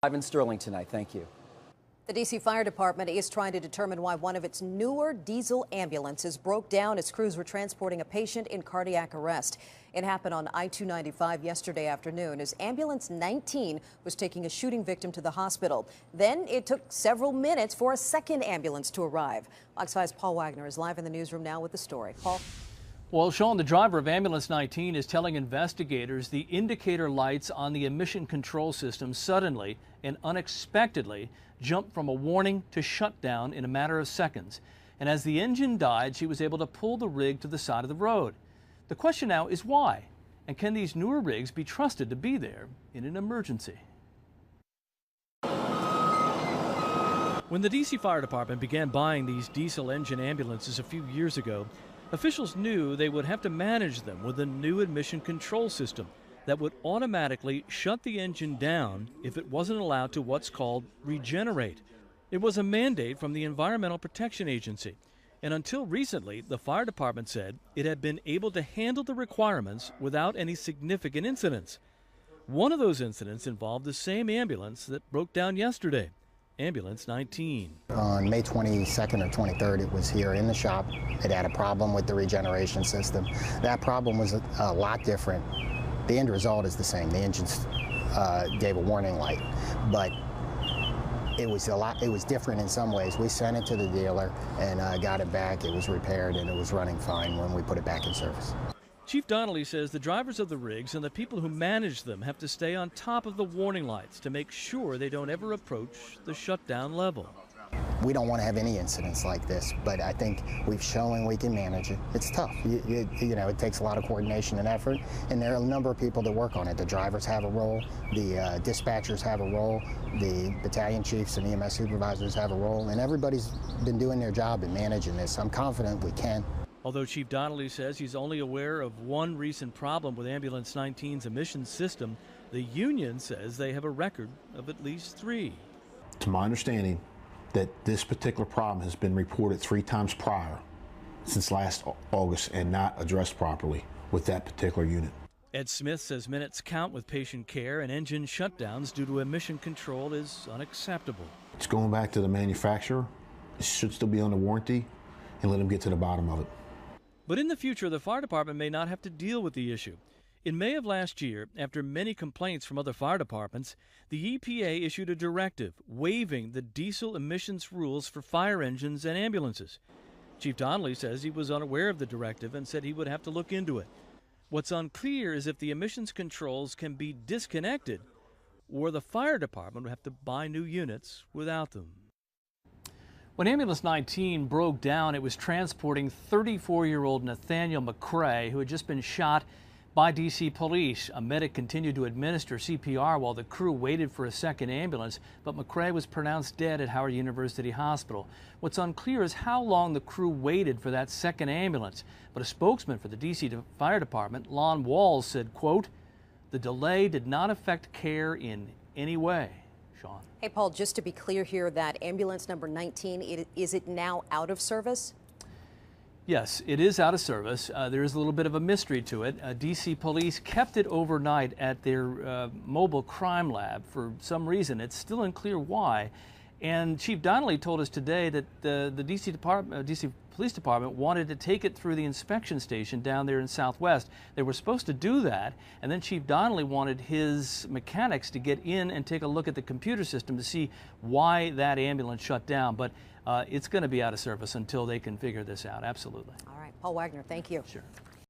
Live in Sterling tonight. Thank you. The D.C. Fire Department is trying to determine why one of its newer diesel ambulances broke down as crews were transporting a patient in cardiac arrest. It happened on I-295 yesterday afternoon as Ambulance 19 was taking a shooting victim to the hospital. Then it took several minutes for a second ambulance to arrive. Fox 5's Paul Wagner is live in the newsroom now with the story. Paul? Well, Sean, the driver of Ambulance 19 is telling investigators the indicator lights on the emission control system suddenly and unexpectedly jumped from a warning to shutdown in a matter of seconds. And as the engine died, she was able to pull the rig to the side of the road. The question now is why? And can these newer rigs be trusted to be there in an emergency? When the D.C. Fire Department began buying these diesel engine ambulances a few years ago, officials knew they would have to manage them with a new emission control system that would automatically shut the engine down if it wasn't allowed to what's called regenerate. It was a mandate from the Environmental Protection Agency, and until recently, the fire department said it had been able to handle the requirements without any significant incidents. One of those incidents involved the same ambulance that broke down yesterday, Ambulance 19. On May 22nd or 23rd, it was here in the shop. It had a problem with the regeneration system. That problem was a lot different. The end result is the same. The engine gave a warning light, but it was different in some ways. We sent it to the dealer and got it back. It was repaired and it was running fine when we put it back in service. Chief Donnelly says the drivers of the rigs and the people who manage them have to stay on top of the warning lights to make sure they don't ever approach the shutdown level. We don't want to have any incidents like this, but I think we've shown we can manage it. It's tough. You know, it takes a lot of coordination and effort, and there are a number of people that work on it. The drivers have a role, the dispatchers have a role, the battalion chiefs and EMS supervisors have a role, and everybody's been doing their job in managing this. I'm confident we can. Although Chief Donnelly says he's only aware of one recent problem with Ambulance 19's emissions system, the union says they have a record of at least 3. To my understanding, that this particular problem has been reported 3 times prior since last August and not addressed properly with that particular unit. Ed Smith says minutes count with patient care, and engine shutdowns due to emission control is unacceptable. It's going back to the manufacturer. It should still be under warranty, and let them get to the bottom of it. But in the future, the fire department may not have to deal with the issue. In May of last year, after many complaints from other fire departments, the EPA issued a directive waiving the diesel emissions rules for fire engines and ambulances. Chief Donnelly says he was unaware of the directive and said he would have to look into it. What's unclear is if the emissions controls can be disconnected or the fire department would have to buy new units without them. When Ambulance 19 broke down, it was transporting 34-year-old Nathaniel McCrae, who had just been shot by D.C. police. A medic continued to administer CPR while the crew waited for a second ambulance, but McCrae was pronounced dead at Howard University Hospital. What's unclear is how long the crew waited for that second ambulance, but a spokesman for the D.C. Fire Department, Lon Walls, said, quote, "The delay did not affect care in any way." Sean. Hey, Paul, just to be clear here, that ambulance number 19, is it now out of service? Yes, it is out of service. There is a little bit of a mystery to it. D.C. police kept it overnight at their mobile crime lab for some reason. It's still unclear why. And Chief Donnelly told us today that the D.C. Police Department wanted to take it through the inspection station down there in Southwest. They were supposed to do that, and then Chief Donnelly wanted his mechanics to get in and take a look at the computer system to see why that ambulance shut down. But it's going to be out of service until they can figure this out. Absolutely. All right. Paul Wagner, thank you. Sure.